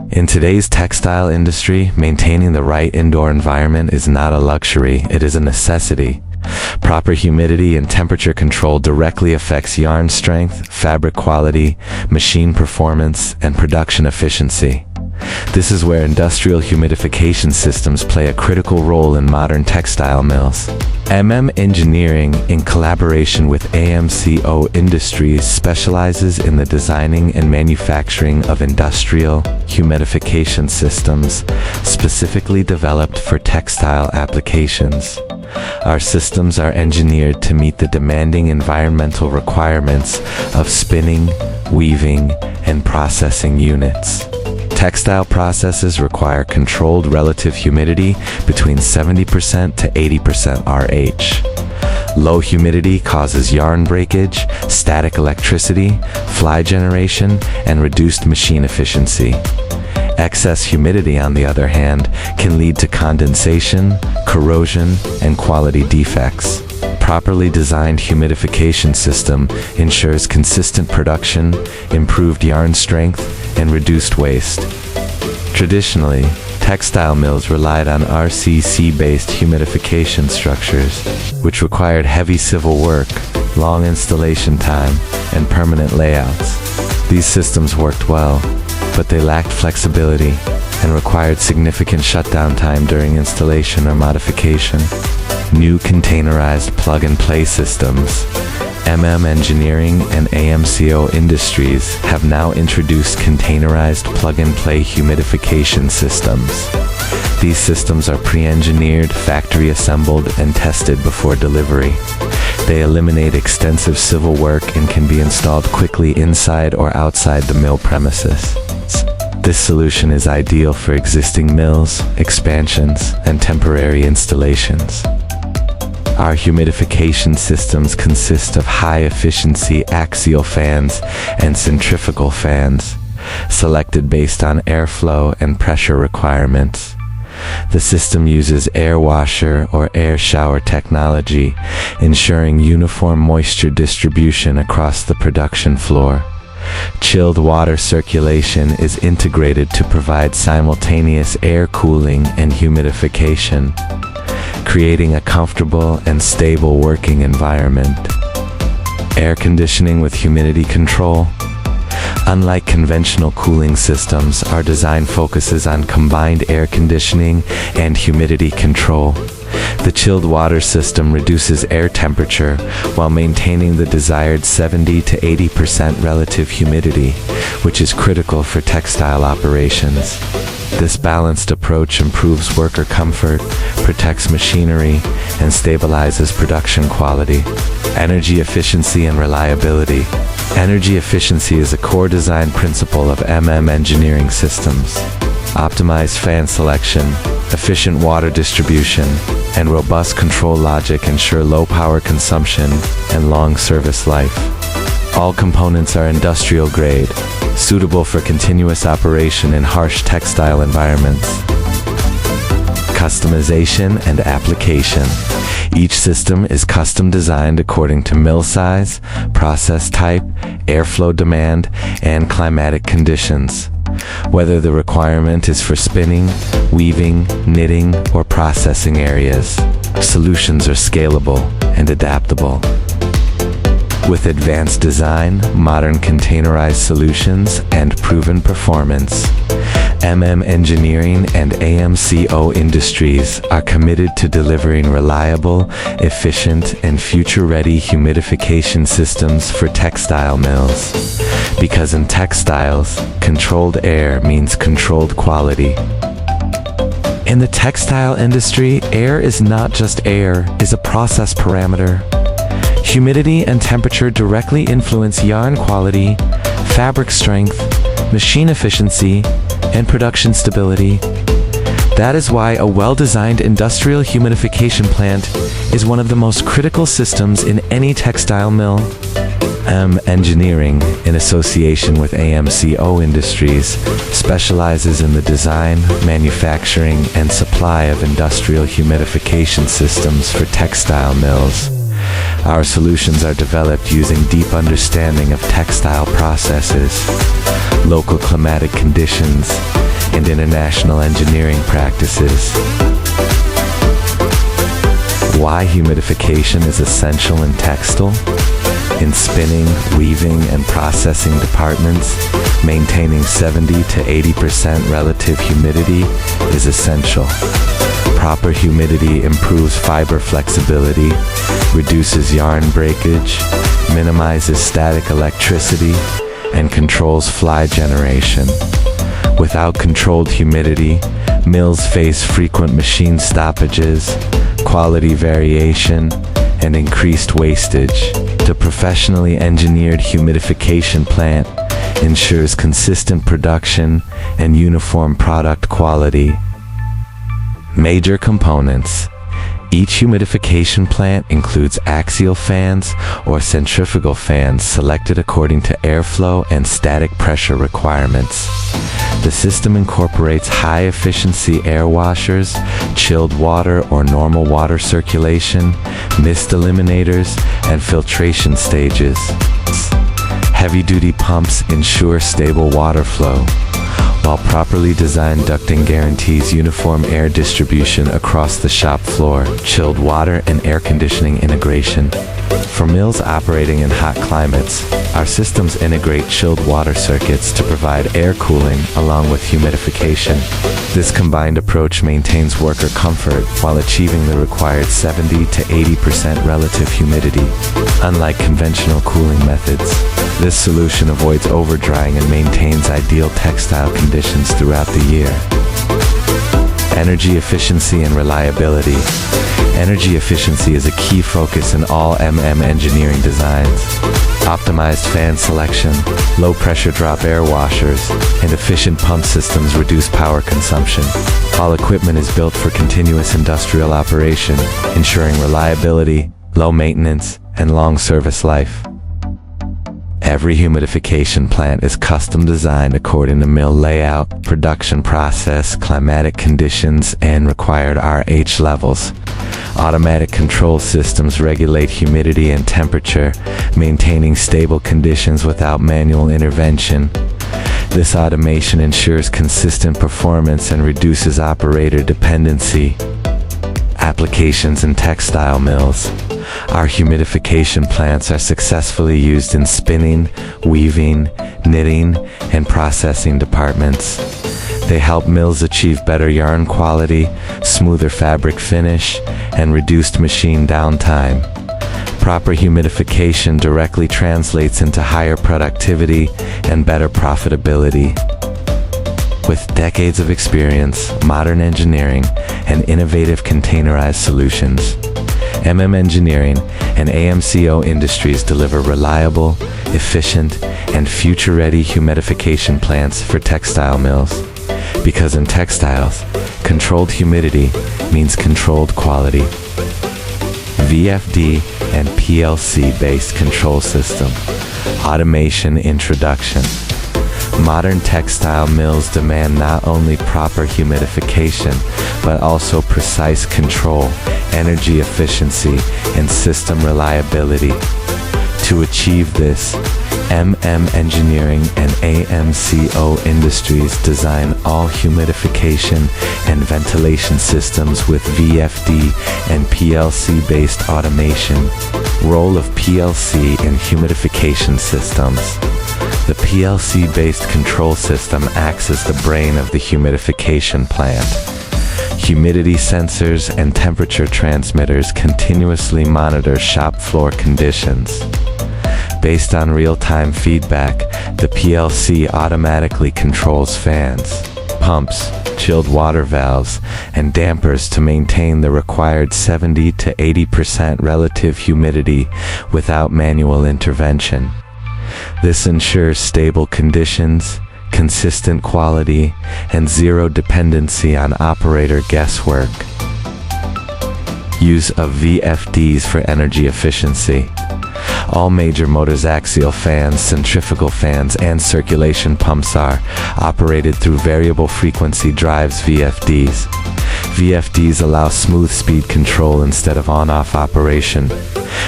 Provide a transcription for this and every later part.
In today's textile industry, maintaining the right indoor environment is not a luxury, it is a necessity. Proper humidity and temperature control directly affects yarn strength, fabric quality, machine performance, and production efficiency. This is where industrial humidification systems play a critical role in modern textile mills. Engineering, in collaboration with AMCO Industries, specializes in the designing and manufacturing of industrial humidification systems specifically developed for textile applications. Our systems are engineered to meet the demanding environmental requirements of spinning, weaving, and processing units. Textile processes require controlled relative humidity between 70% to 80% RH. Low humidity causes yarn breakage, static electricity, fly generation, and reduced machine efficiency. Excess humidity, on the other hand, can lead to condensation, corrosion, and quality defects. Properly designed humidification system ensures consistent production, improved yarn strength, and reduced waste. Traditionally, textile mills relied on RCC-based humidification structures, which required heavy civil work, long installation time, and permanent layouts. These systems worked well, but they lacked flexibility and required significant shutdown time during installation or modification. New containerized plug-and-play systems, Engineering and AMCO Industries, have now introduced containerized plug-and-play humidification systems. These systems are pre-engineered, factory-assembled, and tested before delivery. They eliminate extensive civil work and can be installed quickly inside or outside the mill premises. This solution is ideal for existing mills, expansions, and temporary installations. Our humidification systems consist of high-efficiency axial fans and centrifugal fans, selected based on airflow and pressure requirements. The system uses air washer or air shower technology, ensuring uniform moisture distribution across the production floor. Chilled water circulation is integrated to provide simultaneous air cooling and humidification, creating a comfortable and stable working environment. Air conditioning with humidity control. Unlike conventional cooling systems, our design focuses on combined air conditioning and humidity control. The chilled water system reduces air temperature while maintaining the desired 70 to 80% relative humidity, which is critical for textile operations. This balanced approach improves worker comfort, protects machinery, and stabilizes production quality. Energy efficiency and reliability. Energy efficiency is a core design principle of engineering systems. Optimized fan selection, efficient water distribution, and robust control logic ensure low power consumption and long service life. All components are industrial grade, suitable for continuous operation in harsh textile environments. Customization and application. Each system is custom designed according to mill size, process type, airflow demand, and climatic conditions. Whether the requirement is for spinning, weaving, knitting, or processing areas, solutions are scalable and adaptable. With advanced design, modern containerized solutions, and proven performance, Engineering and AMCO Industries are committed to delivering reliable, efficient, and future-ready humidification systems for textile mills. Because in textiles, controlled air means controlled quality. In the textile industry, air is not just air, it is a process parameter. Humidity and temperature directly influence yarn quality, fabric strength, machine efficiency, and production stability. That is why a well-designed industrial humidification plant is one of the most critical systems in any textile mill. Engineering, in association with AMCO Industries, specializes in the design, manufacturing, and supply of industrial humidification systems for textile mills. Our solutions are developed using deep understanding of textile processes, local climatic conditions, and international engineering practices. Why humidification is essential in textile? In spinning, weaving, and processing departments, maintaining 70 to 80% relative humidity is essential. Proper humidity improves fiber flexibility, reduces yarn breakage, minimizes static electricity, and controls fly generation. Without controlled humidity, mills face frequent machine stoppages, quality variation, and increased wastage. The professionally engineered humidification plant ensures consistent production and uniform product quality. Major components. Each humidification plant includes axial fans or centrifugal fans selected according to airflow and static pressure requirements. The system incorporates high-efficiency air washers, chilled water or normal water circulation, mist eliminators, and filtration stages. Heavy-duty pumps ensure stable water flow, while properly designed ducting guarantees uniform air distribution across the shop floor, chilled water and air conditioning integration. For mills operating in hot climates, our systems integrate chilled water circuits to provide air cooling along with humidification. This combined approach maintains worker comfort while achieving the required 70 to 80% relative humidity. Unlike conventional cooling methods, this solution avoids overdrying and maintains ideal textile conditions throughout the year. Energy efficiency and reliability. Energy efficiency is a key focus in all engineering designs. Optimized fan selection, low-pressure drop air washers, and efficient pump systems reduce power consumption. All equipment is built for continuous industrial operation, ensuring reliability, low maintenance, and long service life. Every humidification plant is custom designed according to mill layout, production process, climatic conditions, and required RH levels. Automatic control systems regulate humidity and temperature, maintaining stable conditions without manual intervention. This automation ensures consistent performance and reduces operator dependency. Applications in textile mills. Our humidification plants are successfully used in spinning, weaving, knitting, and processing departments. They help mills achieve better yarn quality, smoother fabric finish, and reduced machine downtime. Proper humidification directly translates into higher productivity and better profitability. With decades of experience, modern engineering, and innovative containerized solutions, Engineering and AMCO Industries deliver reliable, efficient, and future-ready humidification plants for textile mills. Because in textiles, controlled humidity means controlled quality. VFD and PLC-based control system. Automation introduction. Modern textile mills demand not only proper humidification, but also precise control, energy efficiency, and system reliability. To achieve this, Engineering and AMCO Industries design all humidification and ventilation systems with VFD and PLC-based automation. Role of PLC in humidification systems. The PLC-based control system acts as the brain of the humidification plant. Humidity sensors and temperature transmitters continuously monitor shop floor conditions. Based on real-time feedback, the PLC automatically controls fans, pumps, chilled water valves, and dampers to maintain the required 70 to 80% relative humidity without manual intervention. This ensures stable conditions, consistent quality, and zero dependency on operator guesswork. Use of VFDs for energy efficiency. All major motors, axial fans, centrifugal fans, and circulation pumps are operated through variable frequency drives VFDs. VFDs allow smooth speed control instead of on-off operation.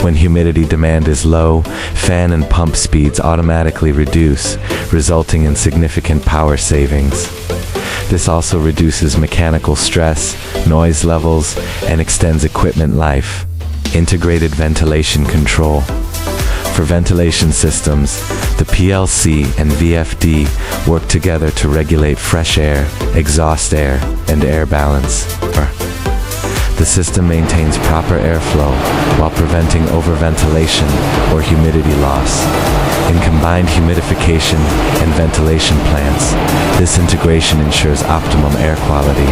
When humidity demand is low, fan and pump speeds automatically reduce, resulting in significant power savings. This also reduces mechanical stress, noise levels, and extends equipment life. Integrated ventilation control. For ventilation systems, the PLC and VFD work together to regulate fresh air, exhaust air, and air balance. The system maintains proper airflow while preventing overventilation or humidity loss. In combined humidification and ventilation plants, this integration ensures optimum air quality,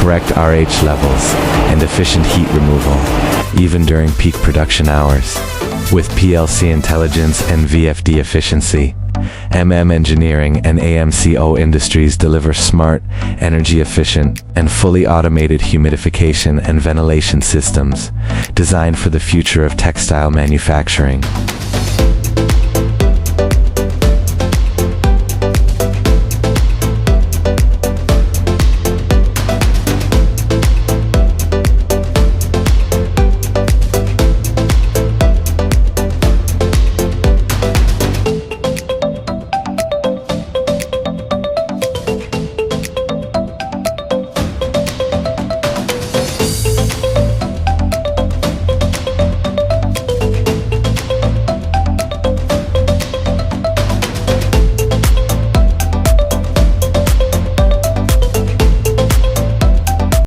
correct RH levels, and efficient heat removal, even during peak production hours. With PLC intelligence and VFD efficiency, Engineering and AMCO Industries deliver smart, energy-efficient, and fully automated humidification and ventilation systems designed for the future of textile manufacturing.